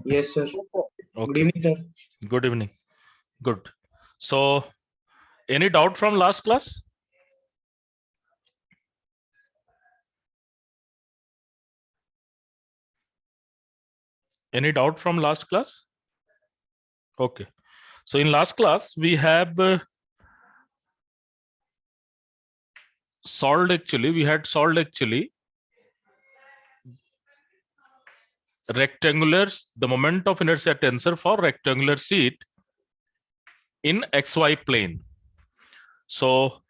Yes, sir. Good Okay. evening, sir. Good evening. Good. So, any doubt from last class? Any doubt from last class? Okay. So, in last class, we have solved actually, the moment of inertia tensor for rectangular sheet in XY plane. So,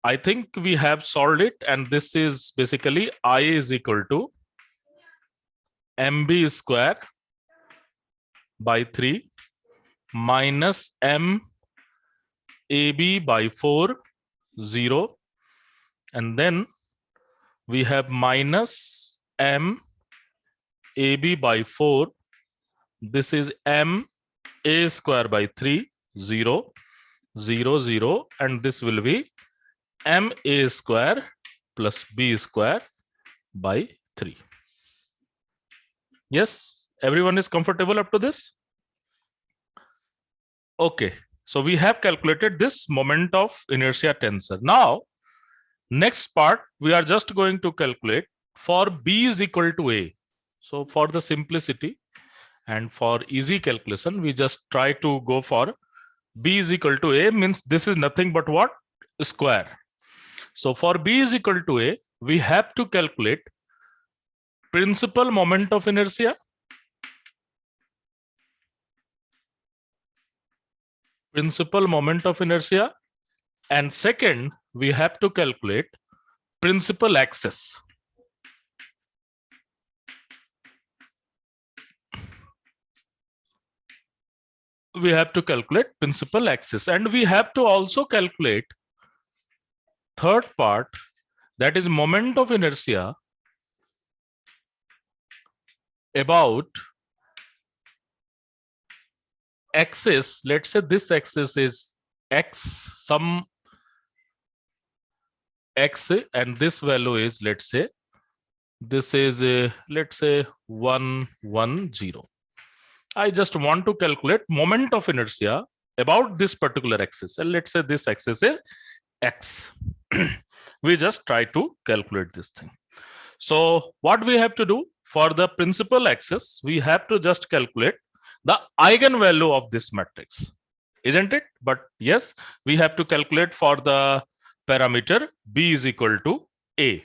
I think we have solved it, and this is basically I is equal to mb square by 3 minus m ab by 4 0, and then we have minus m ab by 4. This is m a square by 3 0 0 0, and this will be m a square plus b square by 3. Yes, everyone is comfortable up to this? Okay, so we have calculated this moment of inertia tensor. Now, next part, we are just going to calculate for B is equal to A. So for the simplicity and for easy calculation, we just try to go for B is equal to A, means this is nothing but what? Square. So for B is equal to A, we have to calculate principal moment of inertia, and second, we have to calculate principal axis. We have to calculate principal axis, and we have to also calculate third part, that is moment of inertia about axis. Let's say this axis is x, some x, and this value is, let's say this is let's say 1 1 0. I just want to calculate moment of inertia about this particular axis, and let's say this axis is x. We just try to calculate this thing. So what we have to do for the principal axis, we have to just calculate the eigenvalue of this matrix, isn't it? But yes, we have to calculate for the parameter b is equal to a.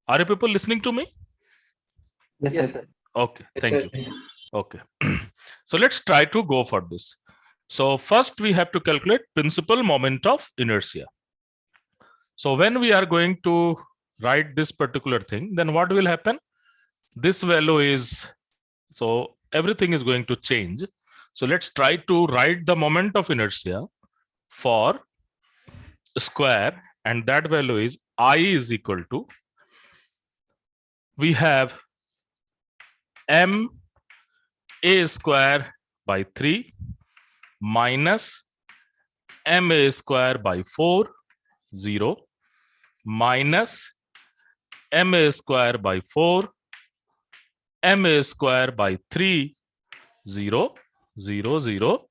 Are you people listening to me? Yes, sir. Okay, Yes, thank sir. you. Okay. So let's try to go for this. So first we have to calculate principal moment of inertia. So when we are going to write this particular thing, then what will happen? This value is, so everything is going to change. So let's try to write the moment of inertia for square, and that value is I is equal to, we have m a square by 3 minus m a square by 4 0 minus m a square by 4 m a square by 3 0 0 0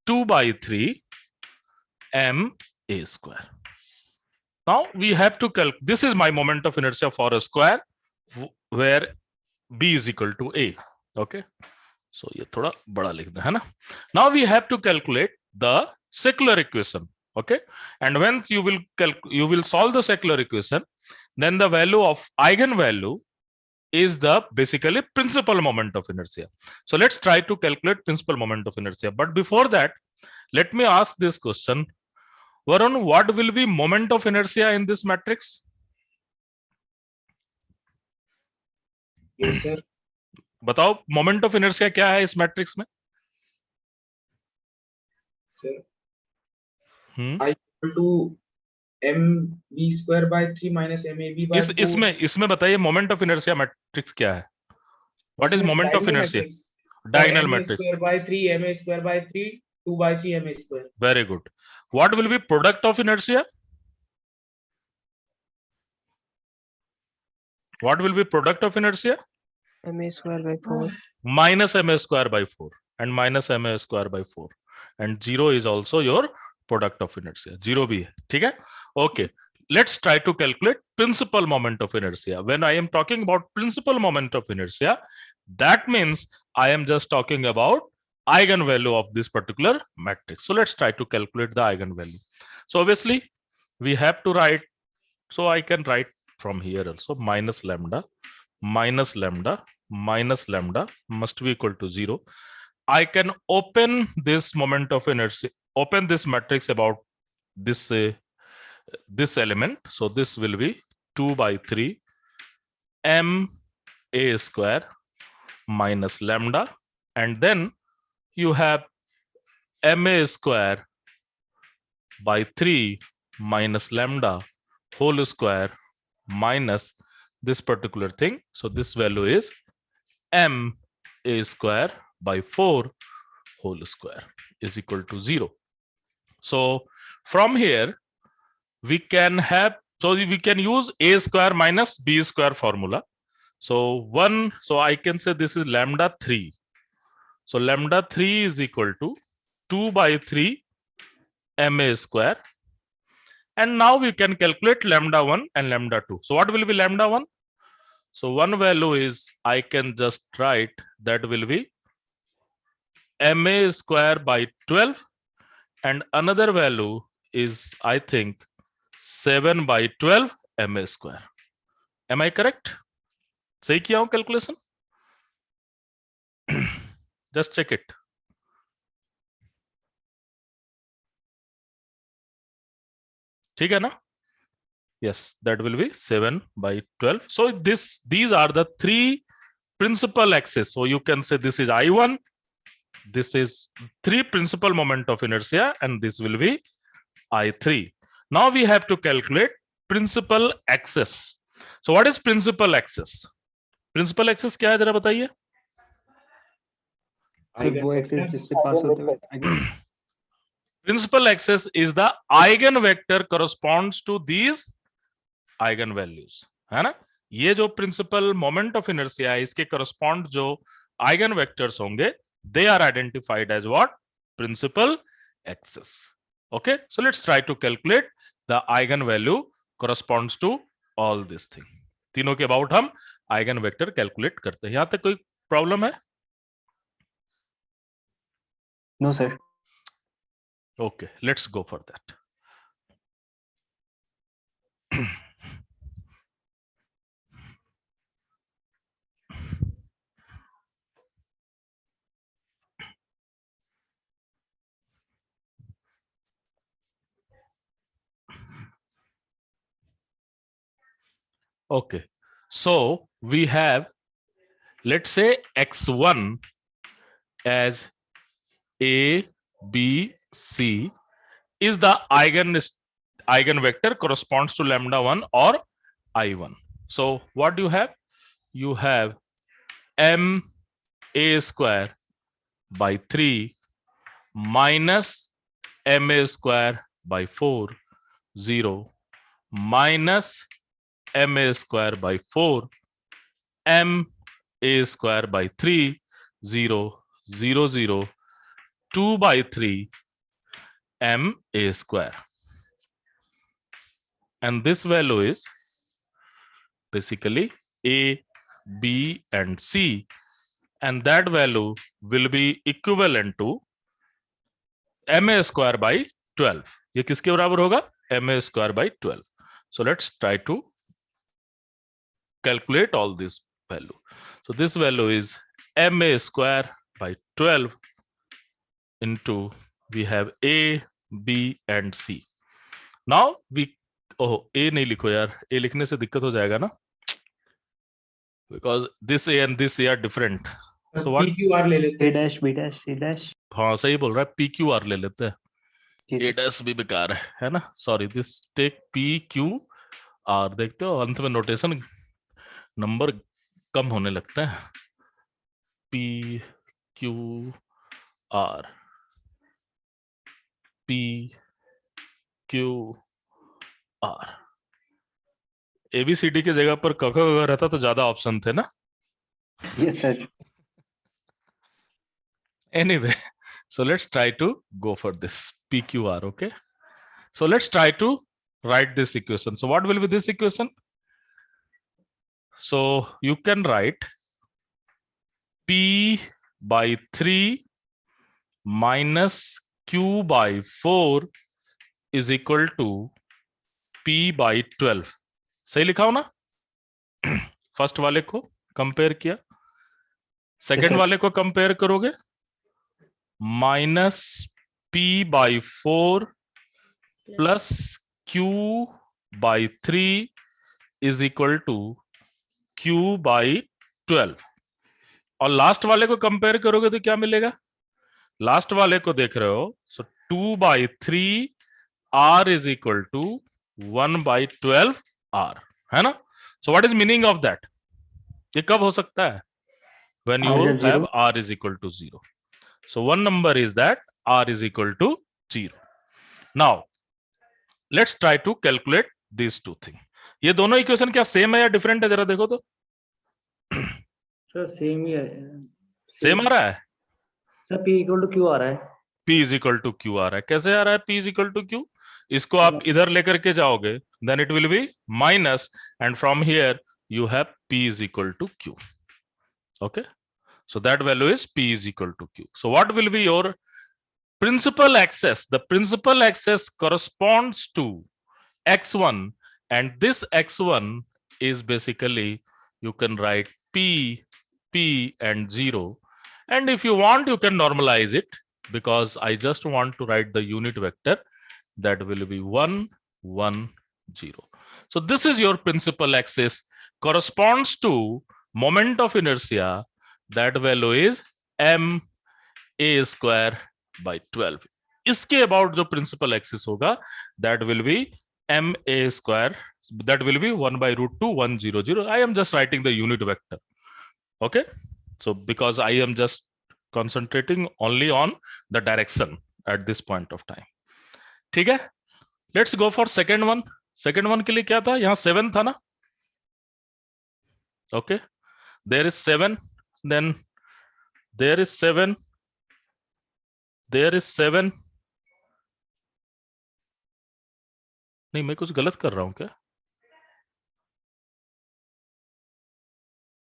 2 by 3 m a square. Now we have to calculate, this is my moment of inertia for a square where b is equal to a. Okay, so ये थोड़ा बड़ा लिख दे है ना. Now we have to calculate the secular equation. Okay, and when you will solve the secular equation, then the value of eigenvalue is the basically principal moment of inertia. So let's try to calculate principal moment of inertia. But before that, let me ask this question. Varun, what will be moment of inertia in this matrix? Yes, sir. बताओ moment of inertia क्या है इस matrix में? Sir. I equal to mb square by 3 minus mab by 4. इसमें बताइए moment of inertia matrix क्या है? What is moment of inertia? Diagonal matrix. Square by 3 ma square by 3 2 by 3 ma square. Very good. What will be product of inertia? What will be product of inertia? ma square by 4. minus ma square by 4 and minus ma square by 4 and 0 is also your product of inertia. 0 bhi hai. ठीक है? Okay. Let's try to calculate principal moment of inertia. When I am talking about principal moment of inertia, that means I am just talking about eigenvalue of this particular matrix. So let's try to calculate the eigenvalue. So obviously we have to write, so I can write from here also minus lambda minus lambda minus lambda must be equal to 0. I can open this moment of inertia, open this matrix about this this element. So this will be 2 by 3 m a square minus lambda, and then you have ma square by 3 minus lambda whole square minus this particular thing. So this value is m a square by 4 whole square is equal to 0. So from here we can have, so we can use a square minus b square formula. So I can say this is lambda 3. So lambda 3 is equal to 2 by 3 ma square. And now we can calculate lambda 1 and lambda 2. So what will be lambda 1? So one value is, I can just write, that will be ma square by 12, and another value is, I think, 7 by 12 ma square. Am I correct? सही किया हूं calculation? Just check it. ठीक है ना? Yes, that will be 7 by 12. So these are the three principal axes. So you can say this is I1, this is 3 principal moment of inertia, and this will be I3. Now we have to calculate principal axis. So what is principal axis? Principal axis क्या है जरा बताइए? वो axis जिससे पास होते हुए Principal axis is the eigenvector corresponds to these eigenvalues, है ना? ये जो principal moment of inertia है, इसके correspond जो eigenvectors होंगे, they are identified as what? Principal axis. Okay, so let's try to calculate the eigenvalue corresponds to all this thing. तीनों के about हम eigenvector calculate करते हैं. यहाँ तक कोई problem है? No sir. Okay, let's go for that. Okay, so we have, let's say, x1 as a, b, c is the eigenvector corresponds to lambda 1 or I1. So what do you have? You have m a square by 3 minus ma square by 4, 0, minus ma square by 4, m a square by 3, 0, 0, 0, 2 by 3 m a square. And this value is basically a, b, and c, and that value will be equivalent to ma square by 12. ये किसके बराबर होगा? ma square by 12. So let's try to calculate all this value. So this value is ma square by 12 into, we have a, b, and c. Now we, oh, a नहीं लिखो यार, a लिखने से दिक्कत हो जाएगा ना, because this a and this a are different. So what? PQR ले लेते A हैं. dash, B dash, C dash. हाँ सही बोल रहा है, PQR ले लेते हैं. जी A सर. dash भी बेकार है ना? Sorry, this take PQR. देखते हो अंत में नोटेशन नंबर कम होने लगते हैं. PQR, PQR. ABCD के जगह पर क ख ग घ रहता तो ज्यादा ऑप्शन थे ना? Yes sir. Anyway, so let's try to go for this PQR. Okay, so let's try to write this equation. So what will be this equation? So you can write P by 3 minus Q by 4 is equal to P by 12. सही लिखा हो ना? First वाले को compare किया, second वाले को compare करोगे, minus P by 4 plus Q by 3 is equal to Q by 12. और लास्ट वाले को कंपेयर करोगे तो क्या मिलेगा? लास्ट वाले को देख रहे हो, सो 2 by 3 R is equal to 1 by 12 R, है ना? So what is meaning of that? ये कब हो सकता है? When you have R is equal to 0. So one number is that R is equal to 0. Now let's try to calculate these two things. ये दोनों equation क्या same है या डिफरेंट है? जरा देखो तो। सर सेम ही है। सेम आ रहा है sir, P equal to Q आ रहा है। P is equal to Q आ रहा है। कैसे आ रहा है P is equal to Q? इसको आप इधर लेकर के जाओगे, then it will be minus, and from here you have P is equal to Q. Okay, so that value is P is equal to Q. So what will be your principal axis? The principal axis corresponds to x1, and this x1 is basically, you can write P and 0, and if you want you can normalize it, because I just want to write the unit vector, that will be 1 1 0. So this is your principal axis, corresponds to moment of inertia, that value is m a square by 12. इसके about जो principal axis होगा, that will be m a square, that will be 1 by root 2 1 0 0. I am just writing the unit vector. Okay, so because I am just concentrating only on the direction at this point of time. ठीक है, let's go for second one. Second one के लिए क्या था? यहाँ 7 था ना? Okay, there is 7, then there is 7, there is 7. नहीं, मैं कुछ गलत कर रहा हूं क्या?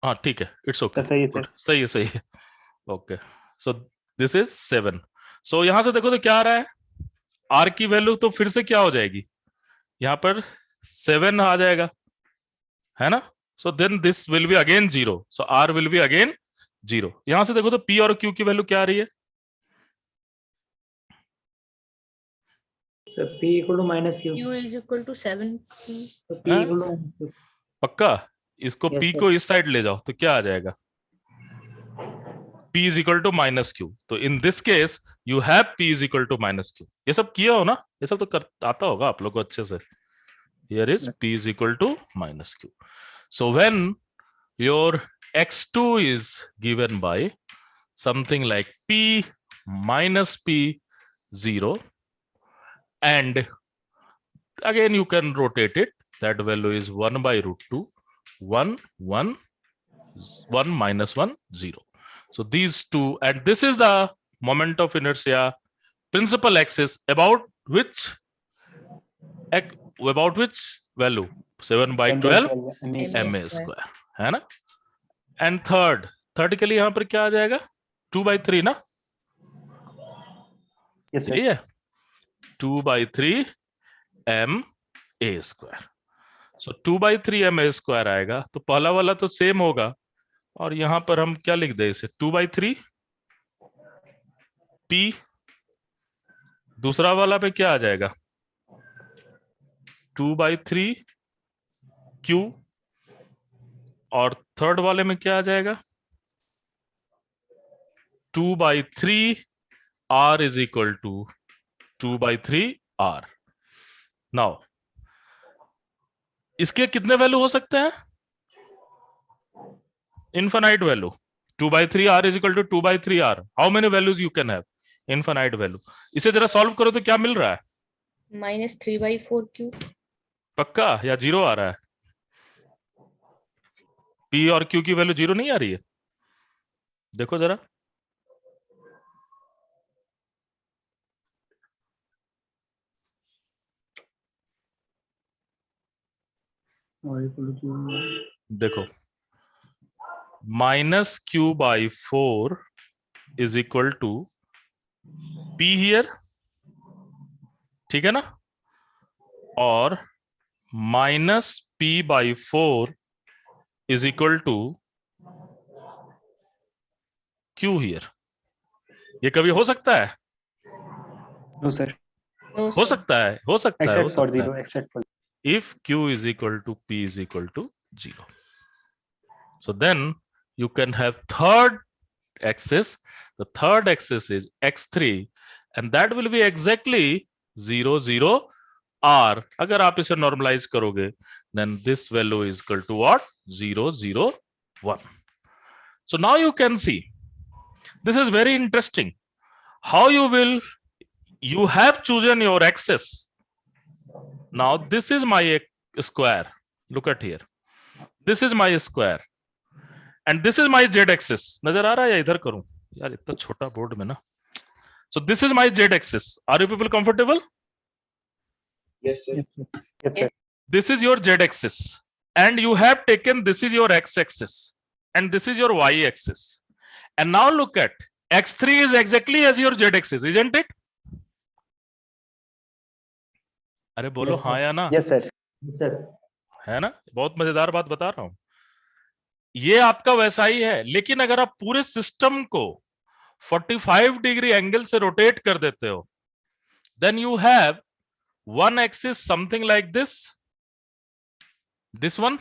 हाँ ठीक है, इट्स ओके, सही है सर, सही है, सही है। Okay, so this is 7. सो यहां से देखो तो क्या आ रहा है, R की वैल्यू तो फिर से क्या हो जाएगी, यहां पर 7 आ जाएगा, है ना? So then this will be again 0. So R will be again 0. यहां से देखो तो P और Q की वैल्यू क्या आ रही है? Sir P equal to minus Q। Q is equal to 7. तो P इक्वल टू पक्का? इसको Yes, P sir. को इस साइड ले जाओ तो क्या आ जाएगा? P is equal to minus Q. तो in this case you have P is equal to minus Q. ये सब किया हो ना? ये सब तो आता होगा आप लोग को अच्छे से। Here is P is equal to minus Q. So when your x2 is given by something like P minus P 0, and again you can rotate it, that value is 1 by root 2 1 1 1 minus 1 0. So these two, and this is the moment of inertia, principal axis, about which value 7 by 12 ma square, है ना? And third के लिए यहां पर क्या आ जाएगा? 2 by 3 ना? Yes है 2 by 3 m a square. So 2 by 3 m a square आएगा, तो पहला वाला तो सेम होगा, और यहां पर हम क्या लिख दे इसे, 2 by 3 p, दूसरा वाला पे क्या आ जाएगा, 2 by 3 q, और थर्ड वाले में क्या आ जाएगा, 2 by 3 r is equal to 2 by 3 r. Now इसके कितने वैल्यू हो सकते हैं? Infinite value. 2 by 3 r is equal to 2 by 3 r. How many values you can have? Infinite value. इसे जरा सॉल्व करो तो क्या मिल रहा है? -3 by 4 Q. पक्का या 0 आ रहा है? P और Q की वैल्यू 0 नहीं आ रही है? देखो जरा, और इक्वल टू क्यू देखो minus q by 4 is equal to p here, ठीक है ना, और minus p by 4 is equal to q here. ये कभी हो सकता है? नो सर, No, हो sir. सकता है, हो सकता है, हो एक्सेप्ट फॉर सकता जीरो, है except for if q is equal to p is equal to 0. So then you can have third axis. The third axis is x3 and that will be exactly 0 0 r. अगर आप इसे normalize करोगे then this value is equal to what? 0 0 1. So now you can see this is very interesting how you have chosen your axis. Now this is my square, look at here, this is my square and this is my z axis. नजर आ रहा है या इधर करूं यार, इतना छोटा board में ना. So this is my z axis. Are you people comfortable? Yes, sir. Yes sir, This is your z axis and you have taken this is your x axis and this is your y axis, and now look at x3 is exactly as your z axis, isn't it? अरे बोलो Yes, sir. हाँ या ना, yes sir, sir है ना. बहुत मजेदार बात बता रहा हूं. ये आपका वैसा ही है, लेकिन अगर आप पूरे सिस्टम को 45 डिग्री एंगल से रोटेट कर देते हो then you have one axis something like this one,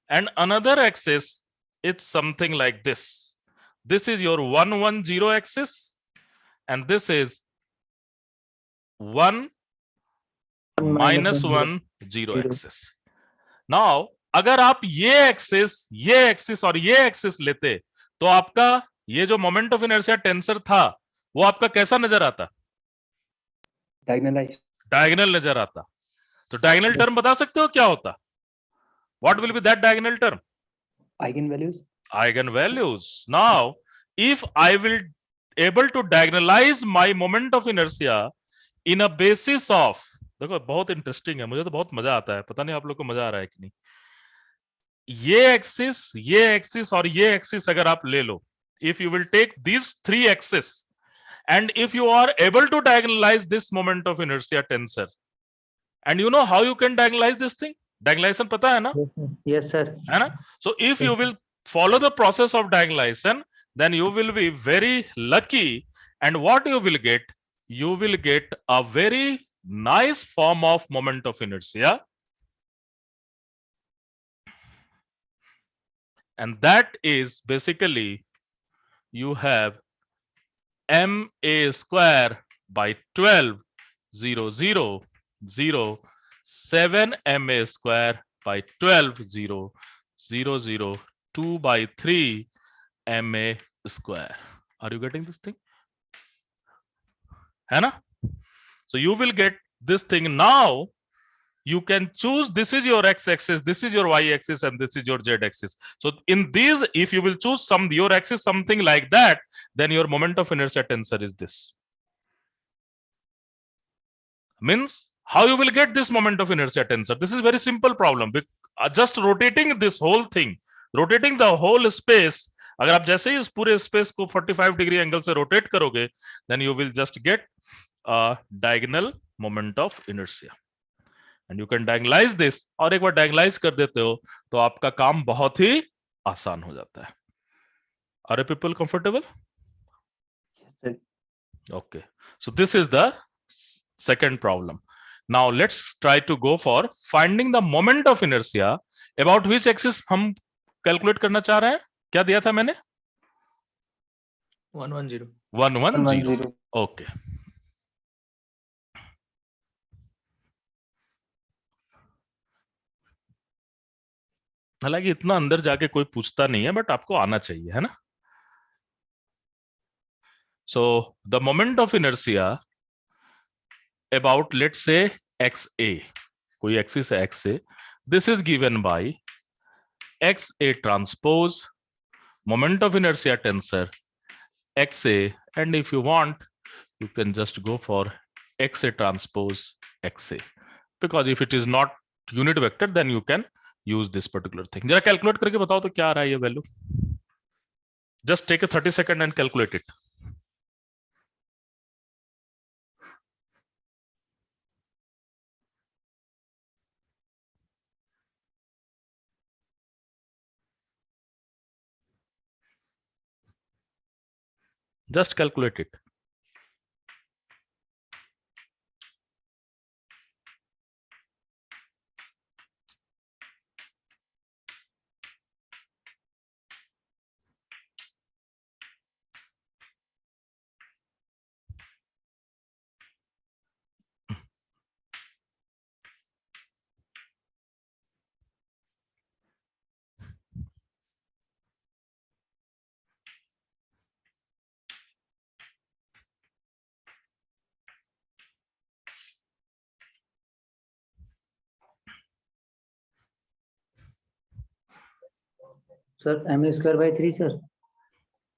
and another axis it's something like this. This is your 1 1 0 axis and this is 1 minus 1 0 axis. Now अगर आप ये एक्सिस और ये एक्सिस लेते तो आपका ये जो मोमेंट ऑफ इनर्शिया टेंसर था वो आपका कैसा नजर आता? डायगोनलाइज, डायगोनल नजर आता. तो डायगोनल टर्म बता सकते हो क्या होता? What will B that diagonal term? Eigen values, Eigenvalues. Now if I will able to diagonalize my moment of inertia in a basis of, देखो बहुत इंटरेस्टिंग है, मुझे तो बहुत मजा आता है, पता नहीं आप लोग को मजा आ रहा है कि नहीं. ये एक्सिस और ये एक्सिस अगर आप ले लो, if you will take these three axes and if you are able to diagonalize this moment of inertia tensor, and you know how you can diagonalize this thing, diagonalization पता है ना, yes sir है ना. So if you will follow the process of diagonalization then you will be very lucky, and what you will get a very nice form of moment of inertia, and that is basically you have ma square by 12 0 0 0 7 ma square by 12 0 0 0 2 by 3 ma square. Are you getting this thing? है ना? So you will get this thing. Now you can choose, this is your x-axis, this is your y-axis, and this is your z-axis. So in these, if you will choose your axis something like that, then your moment of inertia tensor is this. Means how you will get this moment of inertia tensor? This is very simple problem. Just rotating this whole thing, rotating the whole space. अगर आप जैसे ही इस पूरे space को 45 degree angle से rotate करोगे then you will just get a diagonal moment of inertia. And you can diagonalize this, और एक बार diagonalize कर देते हो तो आपका काम बहुत ही आसान हो जाता है. Are people comfortable? Okay. So this is the second problem. Now let's try to go for finding the moment of inertia about which axis हम calculate करना चाह रहे हैं. क्या दिया था मैंने? 110. 110. Okay. हालांकि इतना अंदर जाके कोई पूछता नहीं है, बट आपको आना चाहिए, है ना. So the moment of inertia about, let's say, XA, कोई एक्सिस है XA, this is given by XA transpose moment of inertia tensor XA, and if you want you can just go for XA transpose XA, because if it is not unit vector, then you can use this particular thing. जरा calculate करके बताओ तो क्या आ रहा है ये value. Just take a 30-second and calculate it. Just calculate it. Sir ma square by 3 sir.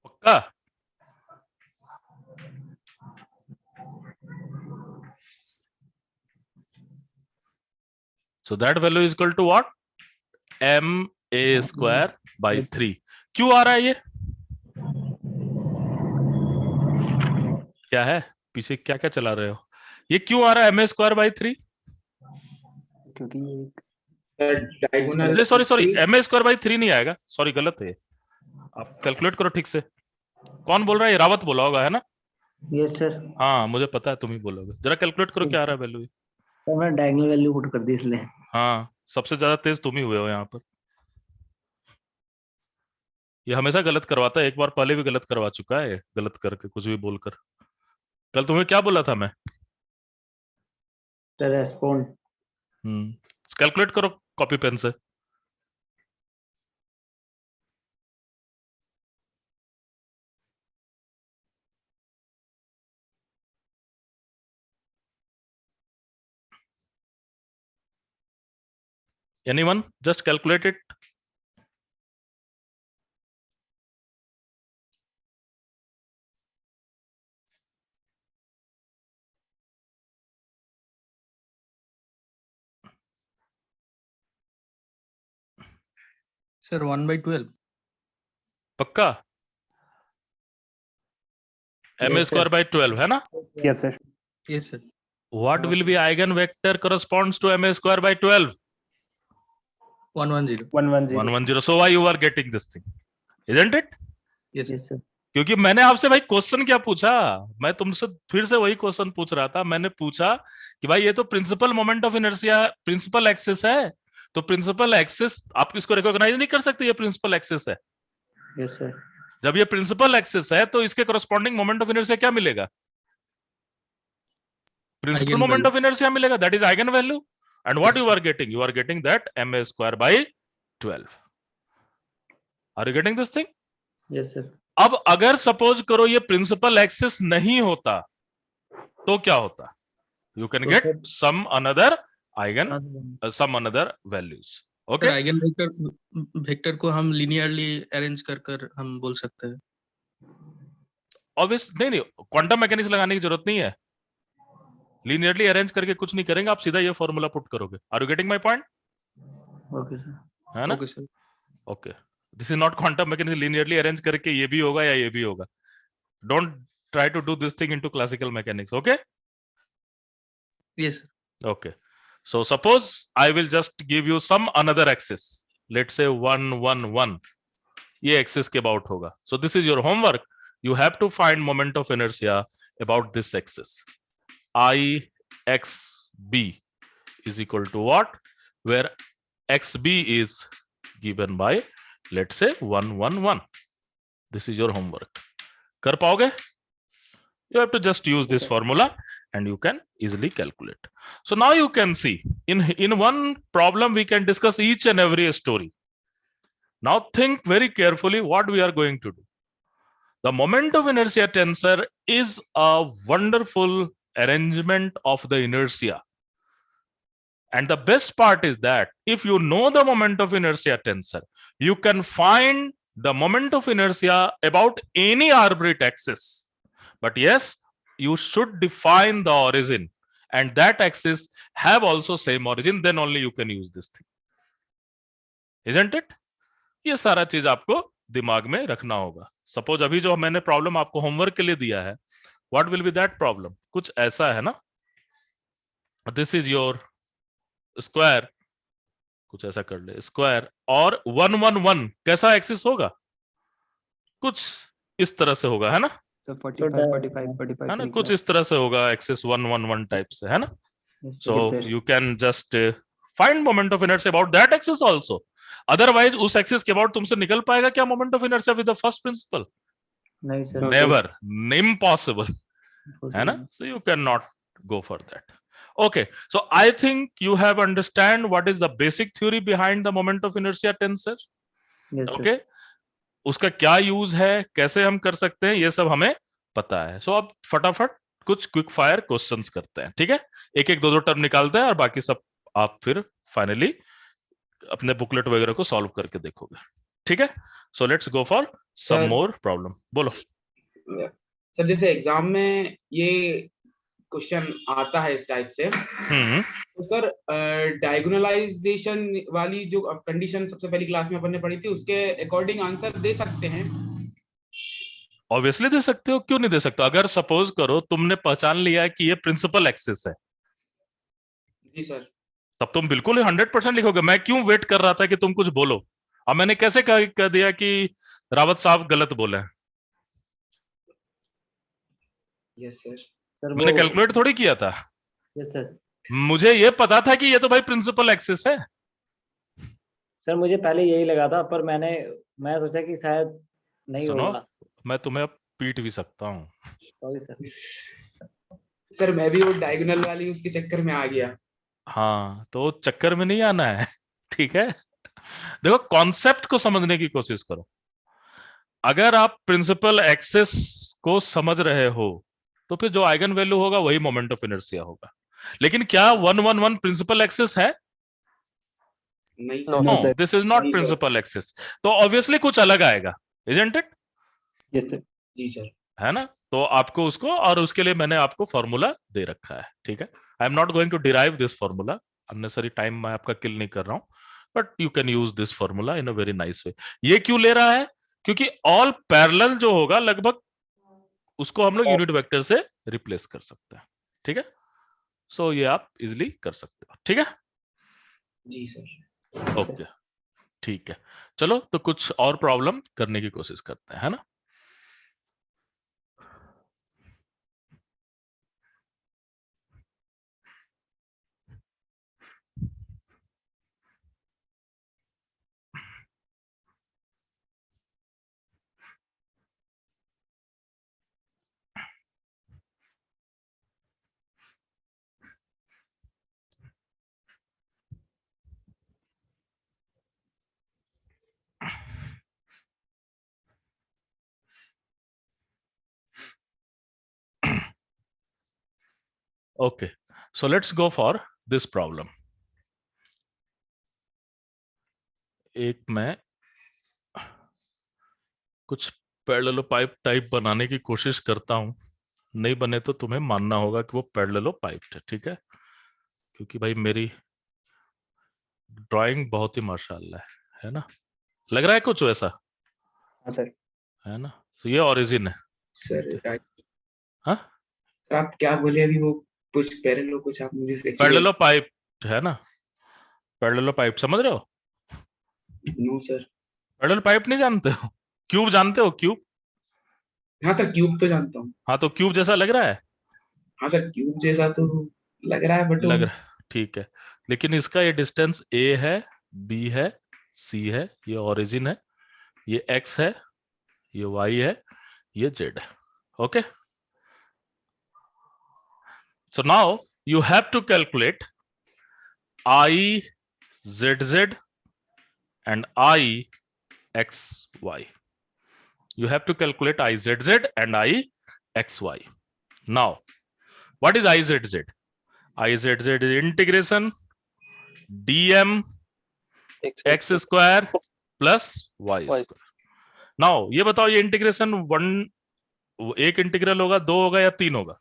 पक्का? So that value is equal to what? ma square by 3. क्यों आ रहा है ये? क्या है? पीछे क्या क्या चला रहे हो? ये क्यों आ रहा है ma square by 3? क्योंकि ये diagonal sorry ma square by 3 नहीं आएगा. सॉरी गलत है. आप कैलकुलेट करो ठीक से. कौन बोल रहा है? ये रावत बोला होगा, है ना? Yes sir. हाँ मुझे पता है तुम ही बोलोगे. जरा कैलकुलेट करो क्या आ रहा है वैल्यू. सर मैंने डायगोनल वैल्यू पुट कर दी इसलिए. हाँ सबसे ज्यादा तेज तुम ही हुए हो यहाँ पर. ये हमेशा गलत करवाता है. एक बार पहले भी गलत करवा चुका है गलत करके कुछ भी बोलकर. कल तुम्हें क्या बोला था मैं? Sir respond. कैलकुलेट करो कॉपी पेन से. Anyone? Just calculate it. Sir, 1/12. पक्का? ma Yes, square sir. by 12 है ना? yes sir. Yes, sir. What will be eigenvector corresponds to ma square by 12? 110. 110. 110. So why you are getting this thing? Isn't it? Yes, sir. Yes sir. क्योंकि मैंने आपसे भाई question क्या पूछा? मैं तुमसे फिर से वही क्वेश्चन पूछ रहा था. मैंने पूछा कि भाई ये तो principal moment of inertia principal axis है. तो प्रिंसिपल एक्सिस आप इसको रिकॉग्नाइज नहीं कर सकते. ये प्रिंसिपल एक्सिस है. Yes sir. जब ये प्रिंसिपल एक्सिस है तो इसके कॉरस्पॉन्डिंग मोमेंट ऑफ इनर्शिया क्या मिलेगा? Principal Eigen moment value. Of inertia मिलेगा. That is eigen value. And what you are getting? You are getting that ma square by 12. Are you getting this thing? Yes sir. अब अगर suppose करो ये principal axis नहीं होता तो क्या होता? यू कैन तो get sir- some another eigen some another values. Sir, okay. Eigen vector को हम लिनियरली अरेंज कर हम बोल सकते हैं. ऑब्वियस नहीं क्वांटम मैकेनिक्स लगाने की जरूरत नहीं है. लीनियरली अरेंज करके कुछ नहीं करेंगे. आप सीधा ये फॉर्मूला पुट करोगे. Are you getting my point? Okay sir. है ना? Okay sir. Okay. This is not quantum mechanics. Linearly arrange करके ये भी होगा या ये भी होगा. Don't try to do this thing into classical mechanics. Okay. Yes, sir. Okay. So suppose I will just give you some another axis. Let's say 1, 1, 1. ये axis के about होगा. So this is your homework. You have to find moment of inertia about this axis. IXB is equal to what? Where XB is given by, let's say 1, 1, 1. This is your homework. कर पाओगे? You have to just use this formula and you can easily calculate. So now you can see in one problem we can discuss each and every story. Now think very carefully what we are going to do. The moment of inertia tensor is a wonderful arrangement of the inertia. And the best part is that if you know the moment of inertia tensor, you can find the moment of inertia about any arbitrary axis. But yes, you should define the origin and that axis have also same origin, then only you can use this thing, isn't it? ये सारा चीज आपको दिमाग में रखना होगा. Suppose अभी जो मैंने प्रॉब्लम आपको होमवर्क के लिए दिया है, what will B that problem? कुछ ऐसा है ना, दिस इज योर स्क्वायर, कुछ ऐसा कर ले स्क्वायर, और 1 1 1 कैसा एक्सिस होगा? कुछ इस तरह से होगा, है ना? So 45, 45, 45 है ना, कुछ इस तरह से होगा, एक्सिस 1 1 1 टाइप से, है ना? So sir. you can just find moment of inertia about that axis also. Otherwise उस एक्सिस के बाद तुमसे निकल पाएगा क्या moment of inertia with the first principle? नहीं सर. Never, impossible, है ना? So you cannot go for that. Okay, so I think you have understand what is the basic theory behind the moment of inertia tensor. Yes, sir. Okay, उसका क्या use है, कैसे हम कर सकते हैं, ये सब हमें पता है. सो अब फटाफट कुछ क्विक फायर क्वेश्चंस करते हैं, ठीक है? एक एक दो दो टर्म निकालते हैं और बाकी सब आप फिर फाइनली अपने बुकलेट वगैरह को सॉल्व करके देखोगे, ठीक है? So let's go for some Sir. More problem. बोलो. सर जैसे एग्जाम में ये क्वेश्चन आता है इस टाइप से, तो सर डायगोनलाइजेशन वाली जो कंडीशन सबसे पहली क्लास में अपन ने पढ़ी थी, उसके अकॉर्डिंग आंसर दे सकते हैं? ऑब्वियसली दे सकते हो, क्यों नहीं दे सकते? अगर सपोज करो तुमने पहचान लिया कि ये प्रिंसिपल एक्सिस है, जी सर. तब तुम बिल्कुल 100% लिखोगे. मैं क्यों वेट कर रहा था कि तुम कुछ बोलो? अब मैंने कैसे कह दिया कि रावत साहब गलत बोले? Yes sir. सर मैंने कैलकुलेट थोड़ी किया था. Yes sir. मुझे ये पता था कि ये तो भाई प्रिंसिपल एक्सिस है. सर मुझे पहले यही लगा था, पर मैं सोचा कि शायद नहीं सुनो, होगा. मैं तुम्हें अब पीट भी सकता हूँ. Sorry sir. सर मैं भी वो डायगोनल वाली उसके चक्कर में आ गया. हाँ, तो चक्कर में नहीं आना है, ठीक है? देखो, कॉन्सेप्ट को समझने की कोशिश करो. अगर आप प्रिंसिपल एक्सिस को समझ रहे हो तो फिर जो आइगन वैल्यू होगा वही मोमेंट ऑफ इनर्शिया होगा. लेकिन क्या 1 1 1 प्रिंसिपल एक्सिस है? नहीं No, sir. No, sir. This is not नहीं, sir. Principal axis. तो ऑब्वियसली कुछ अलग आएगा, इजंट इट? Yes, sir. जी सर. है ना? तो आपको उसको, और उसके लिए मैंने आपको फॉर्मूला दे रखा है, ठीक है? I am not going to derive this formula, unnecessary time मैं आपका किल नहीं कर रहा हूं, but you can use this formula in a very nice way. ये क्यों ले रहा है? क्योंकि ऑल पैरेलल जो होगा लगभग उसको हम लोग यूनिट वेक्टर से रिप्लेस कर सकते हैं, ठीक है? सो ये आप इजिली कर सकते हो, ठीक है? जी सर. ओके, ठीक है. चलो, तो कुछ और प्रॉब्लम करने की कोशिश करते हैं, है ना? Okay, so let's go for this problem. एक मैं कुछ पैरेललोपाइप टाइप बनाने की कोशिश करता हूं. नहीं बने तो तुम्हें मानना होगा कि वो पैरेललोपाइप है, ठीक है? क्योंकि भाई मेरी ड्राइंग बहुत ही माशाल्लाह है ना? लग रहा है कुछ वैसा, हाँ सर. है ना? तो ये ओरिजिन है. सर हाँ, आप क्या बोले अभी? वो कुछ पैरेलल, कुछ आप मुझे पैरेललोपाइप है ना? पैरेललोपाइप समझ रहे हो? No sir. पैरेललोपाइप नहीं जानते हो? क्यूब जानते हो? क्यूब? हाँ सर, क्यूब तो जानता हूँ. हाँ, तो क्यूब जैसा लग रहा है? हाँ सर, क्यूब जैसा तो लग रहा है, बट लग रहा है, ठीक है. लेकिन इसका ये डिस्टेंस ए है, बी है, सी है, ये ओरिजिन है, ये एक्स है, ये वाई है, ये जेड है. Okay, so now you have to calculate I z z and I x y. You have to calculate IZZ and IXY. Now, what is IZZ? IZZ is integration dm x square plus y square. Now, ये बताओ, ये integration एक integral होगा, 2 होगा या 3 होगा?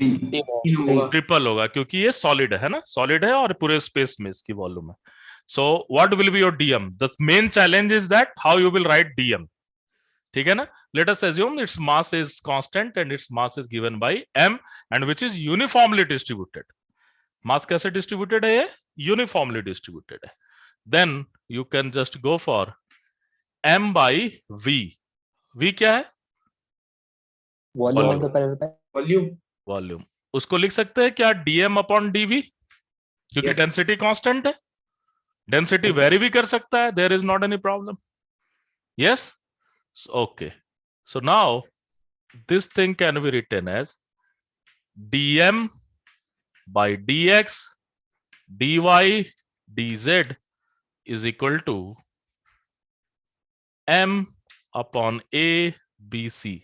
तीन होगा। ट्रिपल होगा क्योंकि ये सॉलिड है ना, सॉलिड है और पूरे स्पेस में इसकी वॉल्यूम है. So what will be your DM? The main challenge is that how you will write DM. ठीक है ना. Let us assume its mass is constant and its mass is given by m and which is uniformly distributed. Mass कैसे distributed है? ये uniformly distributed है. Then you can just go for m by v. v क्या है? Volume of the parallel. Volume. Volume. उसको लिख सकते हैं क्या? dm अपॉन dv, क्योंकि Yes. डेंसिटी कांस्टेंट है. डेंसिटी वेरी भी कर सकता है, there is not any problem. Yes. Okay. So now this thing can be written as dm by dx dy dz is equal to m upon a b c.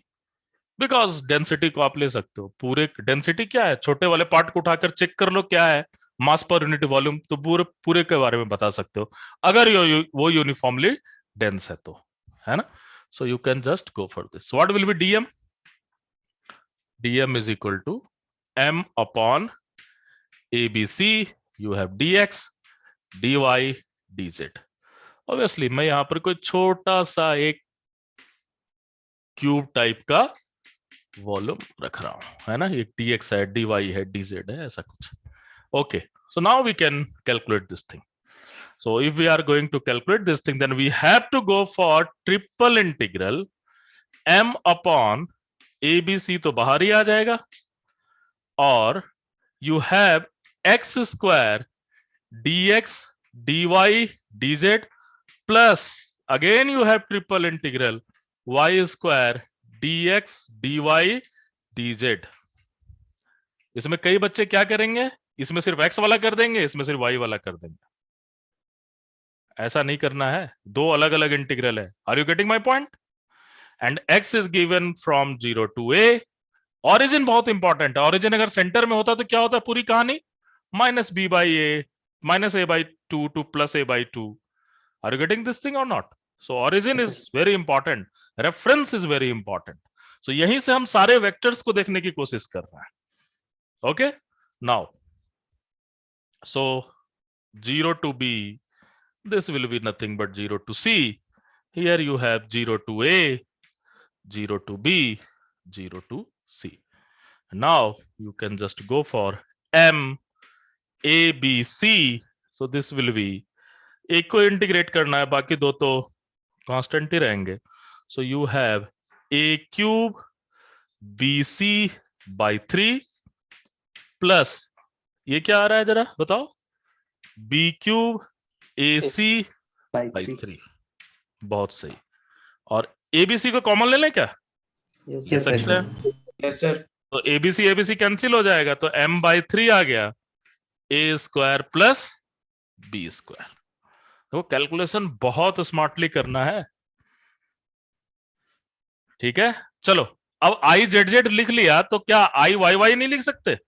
Because density को आप ले सकते हो. पूरे डेंसिटी क्या है? छोटे वाले पार्ट को उठाकर चेक कर लो क्या है मास पर यूनिट वॉल्यूम, तो पूरे के बारे में बता सकते हो अगर वो यूनिफॉर्मली डेंस है तो, है ना. So you can just go for this. What will B DM? dm is equal to m upon abc. You have dx dy dz. Obviously मैं यहां पर कोई छोटा सा एक क्यूब टाइप का वॉल्यूम रख रहा हूं, है ना. एक dx है, dy है, dz है, ऐसा कुछ. Okay. So now we can calculate this thing. So if we are going to calculate this thing, then we have to go for triple integral m upon ABC तो बाहर ही आ जाएगा, और you have x square dx dy dz plus again you have triple integral y square dx dy dz. इसमें कई बच्चे क्या करेंगे? इसमें सिर्फ x वाला कर देंगे, इसमें सिर्फ y वाला कर देंगे. ऐसा नहीं करना है, दो अलग अलग इंटीग्रल है. Are you getting my point? And x is given from 0 to a. Origin बहुत इंपॉर्टेंट है. ऑरिजिन अगर सेंटर में होता तो क्या होता है पूरी कहानी? Minus b by a minus a by 2 to plus a by 2. Are you getting this thing or not? So origin is very important, reference is very important. So यहीं से हम सारे वेक्टर्स को देखने की कोशिश कर रहे हैं. Okay. Now so 0 to b, this will be nothing but 0 to c. Here you have 0 to a, 0 to b, 0 to c. Now you can just go for m a b c. So this will be, एक को integrate करना है, बाकी दो तो constant ही रहेंगे. So you have a cube bc by 3 plus ये क्या आ रहा है जरा बताओ? b cube AC by 3. बहुत सही. और ABC को कॉमन ले लें क्या? Yes, सकते हैं. Yes sir. तो ABC कैंसिल हो जाएगा, तो m by 3 आ गया, a square plus b square. तो कैलकुलेशन बहुत स्मार्टली करना है. ठीक है. चलो अब IZZ लिख लिया, तो क्या IYY नहीं लिख सकते?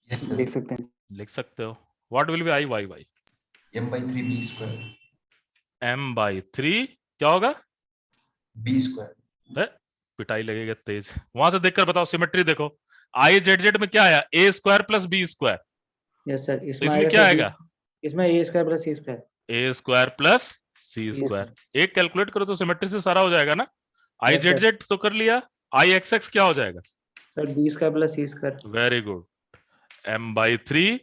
लिख सकते हैं. लिख सकते हो. What will B IYY? m by 3 b square. m by 3 क्या होगा? b square. पिटाई लगेगा तेज. वहां से देखकर बताओ, सिमेट्री देखो. IZZ में क्या आया? a square plus b square. yes sir. इसमें क्या आएगा? इसमें a square plus c square. a square plus c square. एक कैलकुलेट करो तो सिमेट्री से सारा हो जाएगा ना. IZZ तो कर लिया. IXX क्या हो जाएगा? Sir b square plus c square. Very good. m by 3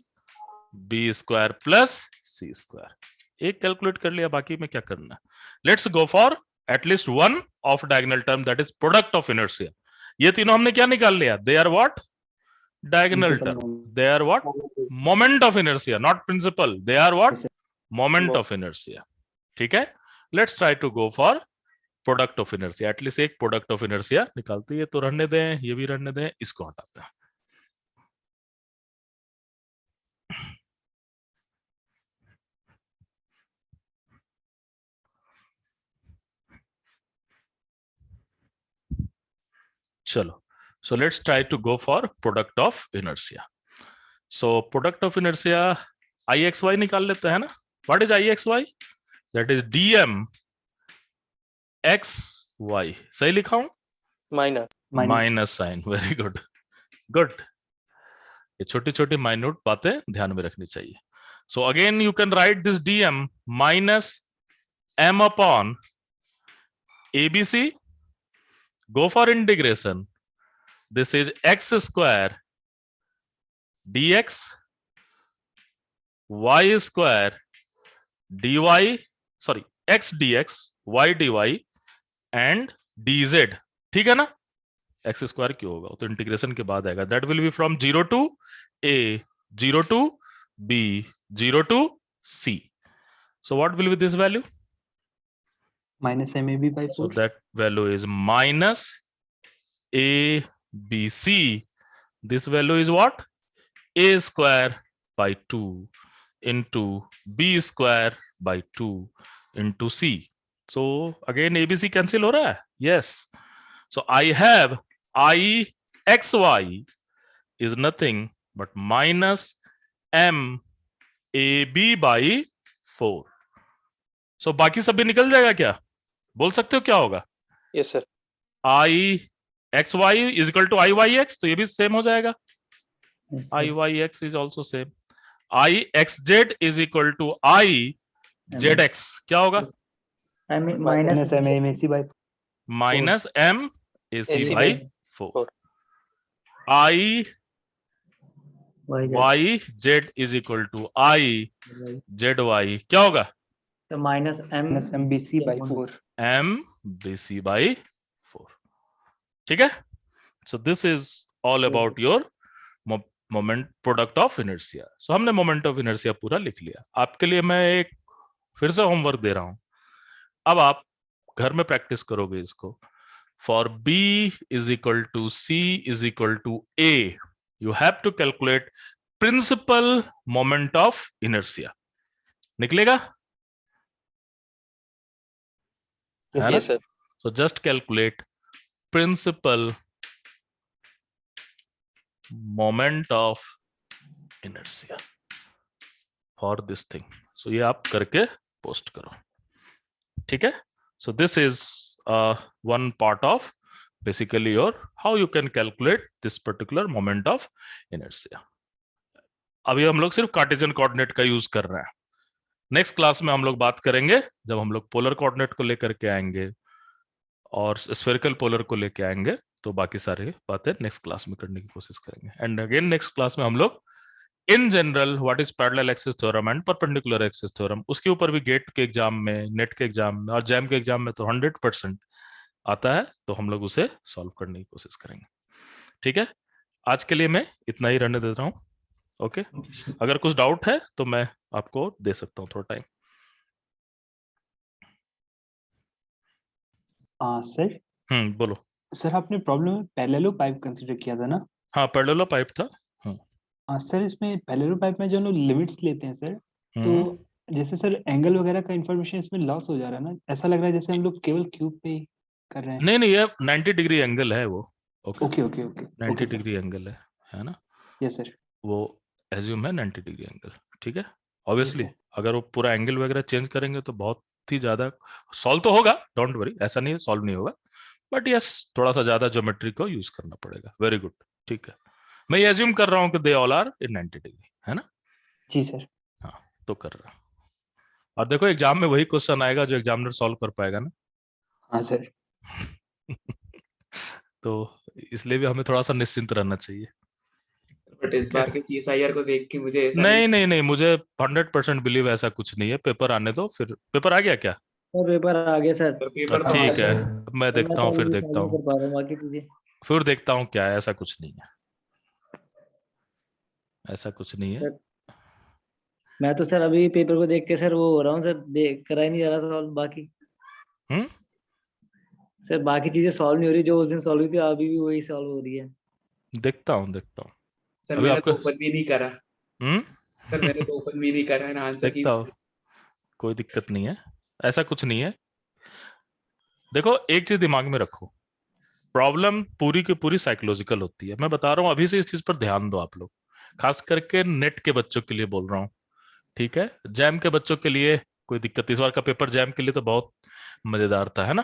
b square plus c square. एक कैलकुलेट कर लिया, बाकी में क्या करना है? Let's go for at least one of diagonal term, that is product of inertia. ये तीनों हमने क्या निकाल लिया? They are what? Diagonal term. They are what? Moment of inertia, not principal. They are what? Moment of inertia. ठीक है. Let's try to go for product of inertia. At least एक product of inertia निकालते हैं. तो रहने दें, ये भी रहने दें, इसको हटाते हैं. चलो. So let's try to go for product of inertia. So product of inertia IXY निकाल लेते हैं ना. What is IXY? That is dm XY. सही लिखा हूं? Minus. Minus sign. Very good. Good. ये छोटी छोटी माइन्यूट बातें ध्यान में रखनी चाहिए। So again you can write this dm minus m upon abc, go for integration, this is x square dx y square dy, sorry x dx y dy and dz, ठीक है ना। एक्स स्क्वायर क्यों होगा, तो integration के बाद आएगा। That will be from 0 to a, 0 to b, 0 to c. So what will be this value? minus MAB by 4. So that value is minus ABC. This value is what? A square by 2 into B square by 2 into C. So again ABC cancel हो रहा है? Yes. So I have IXY is nothing but minus MAB by 4. So बाकी सब भी निकल जाएगा क्या? बोल सकते हो क्या होगा? Yes sir. IXY is equal to IYX, तो ये भी सेम हो जाएगा। Yes, sir. IYX is also same. IXZ is equal to IZX, क्या होगा? I mean minus MAC by minus MAC AC by by 4. 4. IYZ is equal to IZY, क्या होगा? तो minus MBC by 4. MBC by 4. ठीक है? So this is all about your moment product of inertia. So हमने moment of inertia पूरा लिख लिया। आपके लिए मैं एक फिर से होमवर्क दे रहा हूं, अब आप घर में प्रैक्टिस करोगे इसको। For B is equal to C is equal to A, you have to calculate principal moment of inertia. निकलेगा? Yes sir. So just calculate principal moment of inertia for this thing. So ये आप करके post करो, ठीक है? So this is one part of basically your how you can calculate this particular moment of inertia. अभी हम लोग सिर्फ कार्टेशियन कोऑर्डिनेट का यूज कर रहे हैं। नेक्स्ट क्लास में हम लोग बात करेंगे जब हम लोग पोलर कोऑर्डिनेट को लेकर के आएंगे और स्फेरिकल पोलर को लेके आएंगे, तो बाकी सारी बातें नेक्स्ट क्लास में करने की कोशिश करेंगे। एंड अगेन नेक्स्ट क्लास में हम लोग in general what is parallel axis theorem and perpendicular axis theorem, उसके ऊपर भी गेट के एग्जाम में, नेट के एग्जाम में और जैम के एग्जाम में तो 100% आता है, तो हम लोग उसे सॉल्व करने की कोशिश करेंगे। ठीक है, आज के लिए मैं इतना ही रहने देता हूँ। ओके, अगर कुछ डाउट है तो मैं आपको दे सकता हूँ थोड़ा टाइम। सर बोलो। सर आपने प्रॉब्लम में पैरेलल पाइप कंसीडर किया था ना? हाँ, पैरेलल पाइप था। सर इसमें पैरेलल पाइप में जो हम लोग लिमिट्स लेते हैं सर, तो जैसे सर एंगल वगैरह का इंफॉर्मेशन इसमें लॉस हो जा रहा है ना, ऐसा लग रहा है जैसे हम लोग केवल क्यूब पे ही कर रहे हैं। नहीं नहीं, ये 90 डिग्री एंगल है वो। Okay okay okay 90 degree angle है ना? Yes sir. वो एज्यूम है 90 डिग्री एंगल। ठीक है, ऑब्वियसली अगर वो पूरा एंगल वगैरह चेंज करेंगे तो बहुत ही ज्यादा सॉल्व तो होगा, डोंट वरी, ऐसा नहीं है सॉल्व नहीं होगा, बट यस थोड़ा सा ज्यादा ज्योमेट्री को यूज करना पड़ेगा। वेरी गुड, ठीक है। मैं ये एज्यूम कर रहा हूँ कि they all are in 90 degree, है ना? जी सर। हाँ, तो कर रहा हूँ। और देखो एग्जाम में वही क्वेश्चन आएगा जो एग्जामिनर सॉल्व कर पाएगा ना। हाँ सर। तो इसलिए भी हमें थोड़ा सा निश्चिंत रहना चाहिए। बट इस बार के सीएसआईआर को देख के मुझे ऐसा नहीं, मुझे 100% बिलीव ऐसा कुछ नहीं है। पेपर आने दो, फिर पेपर आ गया क्या? पेपर आ गया सर। पेपर तो ठीक है, मैं देखता हूँ, फिर देखता हूँ, फिर देखता हूँ क्या है। ऐसा कुछ नहीं है, ऐसा कुछ नहीं है। मैं तो सर अभी पेपर को देख के सर वो हो रहा हूँ सर, देख करा ही नहीं जा रहा सॉल्व बाकी। सर बाकी चीजें सॉल्व नहीं हो रही, जो उस दिन सॉल्व हुई थी अभी भी वही सॉल्व हो रही है। देखता हूँ सर मैंने तो ओपन भी नहीं करा। सर मैंने तो ओपन भी नहीं करा है ना आंसर की। देखता हूँ, कोई दिक्कत नहीं है, ऐसा कुछ नहीं है। देखो एक चीज दिमाग में रखो, प्रॉब्लम पूरी की पूरी साइकोलॉजिकल होती है। मैं बता रहा हूँ, अभी से इस चीज पर ध्यान दो आप लोग, खास करके नेट के बच्चों के लिए बोल रहा हूँ। ठीक है, जैम के बच्चों के लिए कोई दिक्कत, इस बार का पेपर जैम के लिए तो बहुत मजेदार था, है ना?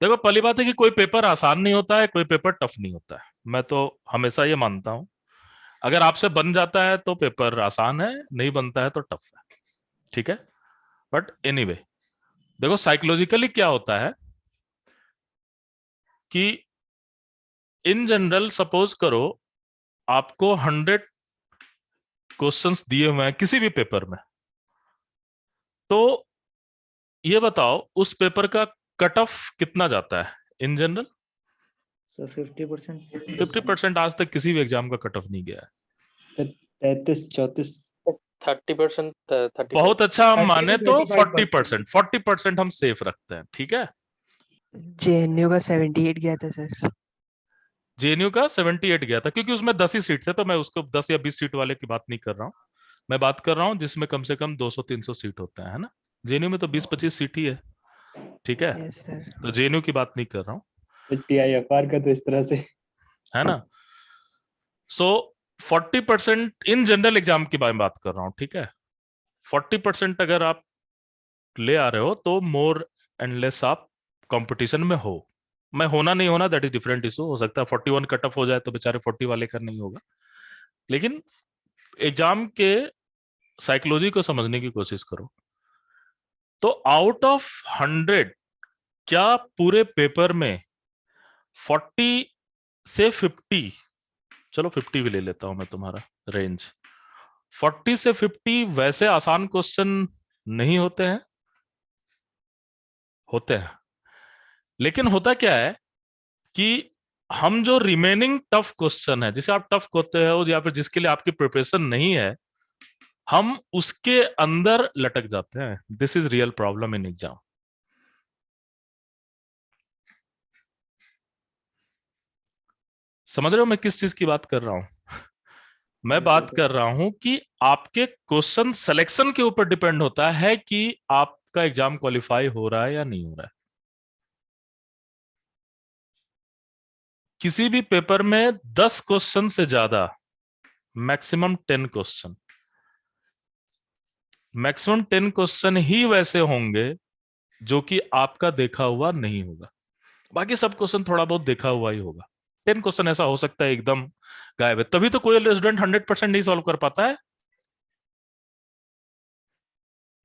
देखो पहली बात है कि कोई पेपर आसान नहीं होता है, कोई पेपर टफ नहीं होता है। मैं तो हमेशा ये मानता हूं, अगर आपसे बन जाता है तो पेपर आसान है, नहीं बनता है तो टफ है, ठीक है। बट एनीवे, देखो साइकोलॉजिकली क्या होता है कि इन जनरल सपोज करो आपको 100 क्वेश्चंस दिए हुए हैं किसी भी पेपर में, तो ये बताओ उस पेपर का कट ऑफ कितना जाता है इन जनरल? सर 50%। 50% आज तक किसी भी एग्जाम का कट ऑफ नहीं गया है। 33-34 30%, 30%। बहुत अच्छा, हम 30 माने to तो 35%। 40% हम सेफ रखते हैं, ठीक है। जेएनयू का 78 गया था सर। जेएनयू का 78 गया था क्योंकि उसमें 10 ही सीट थे, तो मैं उसको 10 या 20 सीट वाले की बात नहीं कर रहा हूँ, मैं बात कर रहा हूँ जिसमें कम से कम 200-300 सीट होते हैं, है ना। जेएनयू में तो 20-25 सीट ही है, ठीक है। Yes sir. तो जेएनयू की बात नहीं कर रहा हूँ, टीआईएफआर का तो इस तरह से है ना। सो 40% इन जनरल एग्जाम की बात कर रहा हूँ, ठीक है। 40% अगर आप ले आ रहे हो तो मोर एंड लेस आप कंपटीशन में हो। मैं होना नहीं होना दैट इज डिफरेंट इशू, हो सकता है 41 कट ऑफ हो जाए तो बेचारे 40 वाले का नहीं होगा, लेकिन एग्जाम के साइकोलॉजी को समझने की कोशिश करो। तो आउट ऑफ 100 क्या पूरे पेपर में 40 से 50, चलो 50 भी ले लेता हूं मैं तुम्हारा रेंज, 40 से 50 वैसे आसान क्वेश्चन नहीं होते हैं? होते हैं। लेकिन होता क्या है कि हम जो रिमेनिंग टफ क्वेश्चन है, जिसे आप टफ कहते हो या फिर जिसके लिए आपकी प्रिपरेशन नहीं है, हम उसके अंदर लटक जाते हैं। This is real problem in exam. समझ रहे हो मैं किस चीज की बात कर रहा हूं? मैं बात कर रहा हूं कि आपके क्वेश्चन सिलेक्शन के ऊपर डिपेंड होता है कि आपका एग्जाम क्वालिफाई हो रहा है या नहीं हो रहा है। किसी भी पेपर में 10 क्वेश्चन से ज्यादा, मैक्सिमम 10 क्वेश्चन, मैक्सिमम 10 क्वेश्चन ही वैसे होंगे जो कि आपका देखा हुआ नहीं होगा, बाकी सब क्वेश्चन थोड़ा बहुत देखा हुआ ही होगा। 10 क्वेश्चन ऐसा हो सकता है एकदम गायब है, तभी तो कोई स्टूडेंट 100% नहीं सॉल्व कर पाता है।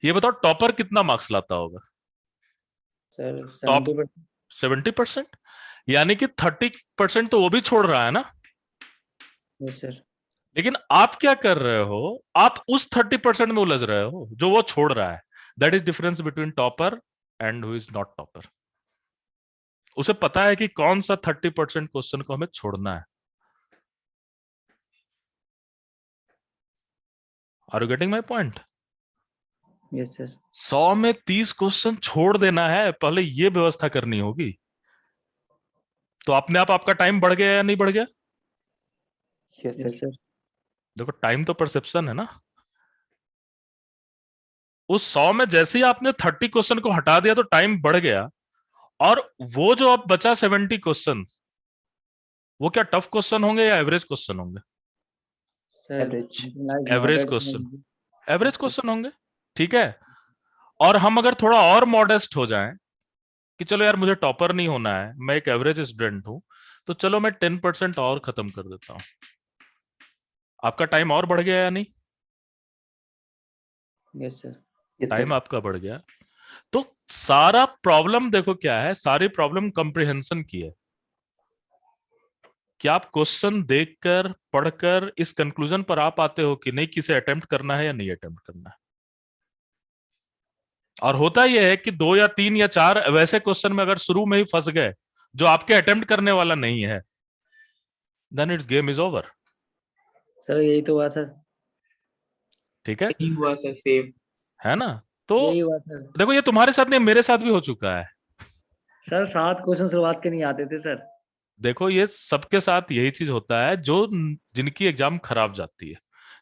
ये बताओ टॉपर कितना मार्क्स लाता होगा? Sir top 70%। 70%, यानी कि 30% तो वो भी छोड़ रहा है ना। Yes sir. लेकिन आप क्या कर रहे हो, आप उस 30% में उलझ रहे हो जो वो छोड़ रहा है। That is difference between topper and who is not topper. उसे पता है कि कौन सा 30% क्वेश्चन को हमें छोड़ना है। Are you getting my point? Yes sir. 100 में 30 क्वेश्चन छोड़ देना है, पहले ये व्यवस्था करनी होगी। तो अपने आप आपका टाइम बढ़ गया या नहीं बढ़ गया? Yes yes sir. देखो टाइम तो परसेप्शन है ना। उस 100 में जैसे ही आपने 30 क्वेश्चन को हटा दिया तो टाइम बढ़ गया, और वो जो अब बचा 70 क्वेश्चन, वो क्या टफ क्वेश्चन होंगे या एवरेज क्वेश्चन होंगे? एवरेज क्वेश्चन, एवरेज क्वेश्चन होंगे, ठीक है। और हम अगर थोड़ा और मॉडेस्ट हो जाएं कि चलो यार मुझे टॉपर नहीं होना है, मैं एक एवरेज स्टूडेंट हूं, तो चलो मैं 10% और खत्म कर देता हूं। आपका टाइम और बढ़ गया या नहीं? Yes sir. टाइम आपका बढ़ गया। तो सारा प्रॉब्लम देखो क्या है, सारी प्रॉब्लम कंप्रिहेंशन की है कि आप क्वेश्चन देखकर पढ़कर इस कंक्लूजन पर आप आते हो कि नहीं किसे अटेम्प्ट करना है या नहीं अटेम्प्ट करना है। और होता यह है कि 2 या 3 या 4 वैसे क्वेश्चन में अगर शुरू में ही फंस गए जो आपके अटेम्प्ट करने वाला नहीं है, then it's game is over. Sir यही तो हुआ सर। ठीक है, यही हुआ सर, सेम है ना। तो यही हुआ सर। देखो ये तुम्हारे साथ नहीं, मेरे साथ भी हो चुका है। सर 7 क्वेश्चन शुरुआत के नहीं आते थे सर। देखो ये सबके साथ यही चीज होता है, जो जिनकी एग्जाम खराब जाती है।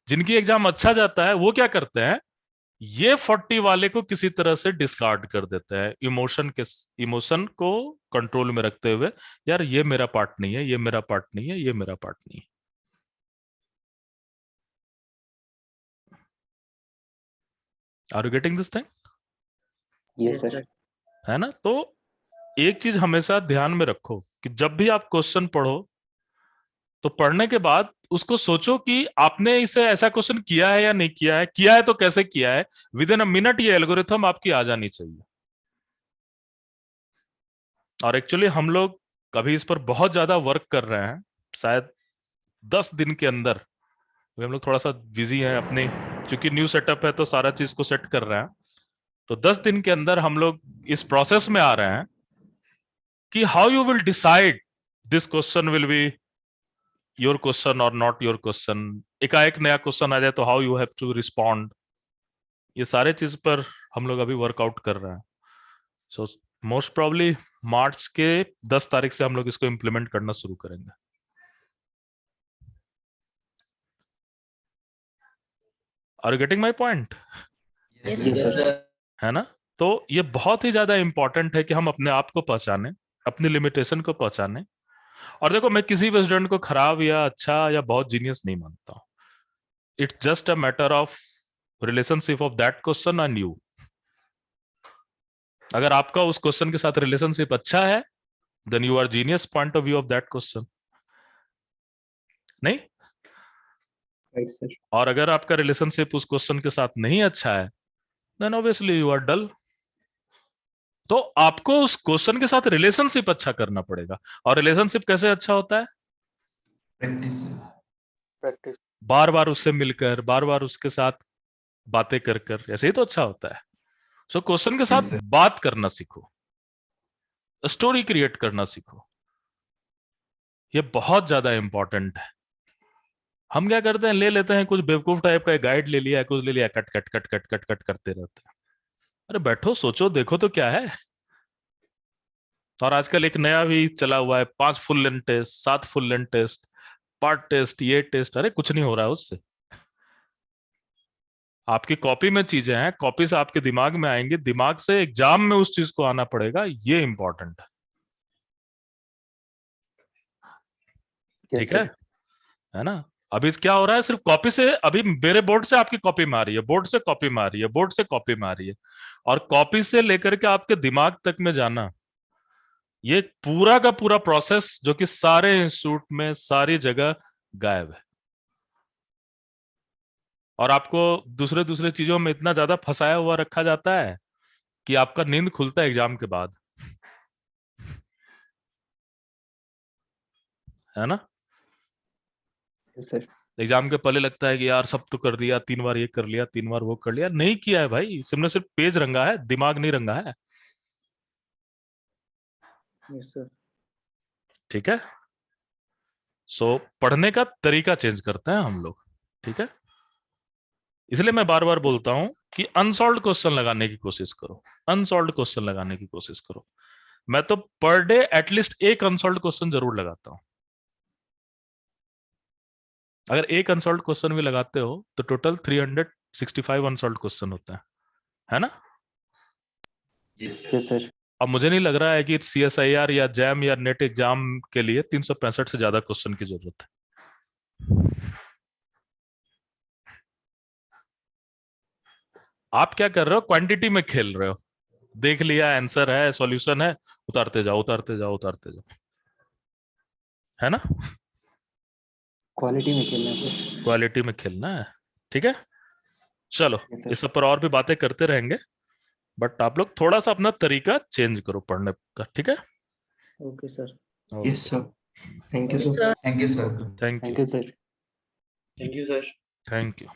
जिनकी एग्जाम अच्छा जाता है वो क्या करते हैं, ये 40 वाले को किसी तरह से डिस्कार्ड कर देते हैं, इमोशन को कंट्रोल में रखते हुए, यार ये मेरा पार्ट नहीं है, ये मेरा पार्ट नहीं है, ये मेरा पार्ट नहीं है। Are you getting this thing? Yes sir. है ना। तो एक चीज हमेशा ध्यान में रखो कि जब भी आप क्वेश्चन पढ़ो तो पढ़ने के बाद उसको सोचो कि आपने इसे ऐसा क्वेश्चन किया है या नहीं किया है, किया है तो कैसे किया है। विद इन अ मिनट ये एल्गोरिथम आपकी आ जानी चाहिए। और एक्चुअली हम लोग कभी इस पर बहुत ज्यादा वर्क कर रहे हैं, शायद 10 दिन के अंदर। हम लोग थोड़ा सा बिजी हैं अपने, क्योंकि न्यू सेटअप है तो सारा चीज को सेट कर रहे हैं। तो 10 दिन के अंदर हम लोग इस प्रोसेस में आ रहे हैं कि how you will decide this question will be your question और नॉट योर क्वेश्चन। एकाएक नया क्वेश्चन आ जाए तो how you have to respond. ये सारे चीज पर हम लोग अभी वर्कआउट कर रहे हैं। सो मोस्ट प्रॉब्ली मार्च के 10 तारीख से हम लोग इसको इम्प्लीमेंट करना शुरू करेंगे। Are you getting my point? Yes, sir. है ना? तो ये बहुत ही ज्यादा इंपॉर्टेंट है कि हम अपने आप को पहचाने, अपनी लिमिटेशन को पहचाने। और देखो, मैं किसी भी स्टूडेंट को खराब या अच्छा या बहुत जीनियस नहीं मानता। It's just a matter of relationship of that question and you. अगर आपका उस क्वेश्चन के साथ रिलेशनशिप अच्छा है, then you are genius point of view of that question, नहीं? Right sir. और अगर आपका रिलेशनशिप उस क्वेश्चन के साथ नहीं अच्छा है, देन ऑब्वियसली यू आर डल। तो आपको उस क्वेश्चन के साथ रिलेशनशिप अच्छा करना पड़ेगा। और रिलेशनशिप कैसे अच्छा होता है? प्रैक्टिस। प्रैक्टिस। बार बार उससे मिलकर, बार बार उसके साथ बातें कर कर, ऐसे ही तो अच्छा होता है। सो क्वेश्चन के साथ बात करना सीखो, स्टोरी क्रिएट करना सीखो। ये बहुत ज्यादा इंपॉर्टेंट है। हम क्या करते हैं, ले लेते हैं कुछ बेवकूफ टाइप का गाइड ले लिया, कुछ ले लिया, cut cut cut cut cut cut करते रहते हैं। अरे बैठो, सोचो, देखो तो क्या है। और आजकल एक नया भी चला हुआ है, 5 full length test, 7 full length test, part test, ये टेस्ट। अरे कुछ नहीं हो रहा है उससे। आपकी कॉपी में चीजें हैं, कॉपी से आपके दिमाग में आएंगे, दिमाग से एग्जाम में उस चीज को आना पड़ेगा। ये इंपॉर्टेंट है। ठीक है ना? अभी क्या हो रहा है, सिर्फ कॉपी से, अभी मेरे बोर्ड से आपकी कॉपी में आ रही है, बोर्ड से कॉपी में आ रही है, बोर्ड से कॉपी में आ रही है, और कॉपी से लेकर के आपके दिमाग तक में जाना, ये पूरा का पूरा प्रोसेस जो कि सारे इंस्टीट्यूट में सारी जगह गायब है। और आपको दूसरे दूसरे चीजों में इतना ज्यादा फंसाया हुआ रखा जाता है कि आपका नींद खुलता है एग्जाम के बाद, है ना? सर एग्जाम के पहले लगता है कि यार सब तो कर दिया, 3 बार ये कर लिया, 3 बार वो कर लिया। नहीं किया है भाई, सिर्फ सिर्फ पेज रंगा है, दिमाग नहीं रंगा है। ठीक है? सो पढ़ने का तरीका चेंज करते हैं हम लोग। ठीक है? इसलिए मैं बार बार बोलता हूं कि अनसॉल्व्ड क्वेश्चन लगाने की कोशिश करो, अनसॉल्व्ड क्वेश्चन लगाने की कोशिश करो। मैं तो पर डे एटलीस्ट एक अनसॉल्व्ड क्वेश्चन जरूर लगाता हूं। अगर एक अनसॉल्व्ड क्वेश्चन भी लगाते हो तो टोटल 365 अनसॉल्व्ड क्वेश्चन होता है ना? Yes sir. अब मुझे नहीं लग रहा है कि CSIR या जैम या नेट एग्जाम के लिए 365 से ज्यादा क्वेश्चन की जरूरत है। आप क्या कर रहे हो, क्वांटिटी में खेल रहे हो। देख लिया, आंसर है, सॉल्यूशन है, उतारते जाओ उतारते जाओ उतारते जाओ, है ना? क्वालिटी में खेलना है सर। क्वालिटी में खेलना है। ठीक है, चलो इस सब पर और भी बातें करते रहेंगे, बट आप लोग थोड़ा सा अपना तरीका चेंज करो पढ़ने का। ठीक है? Okay sir. Yes sir. Thank you sir. Thank you sir. Thank thank you you sir. Thank you sir. Thank you.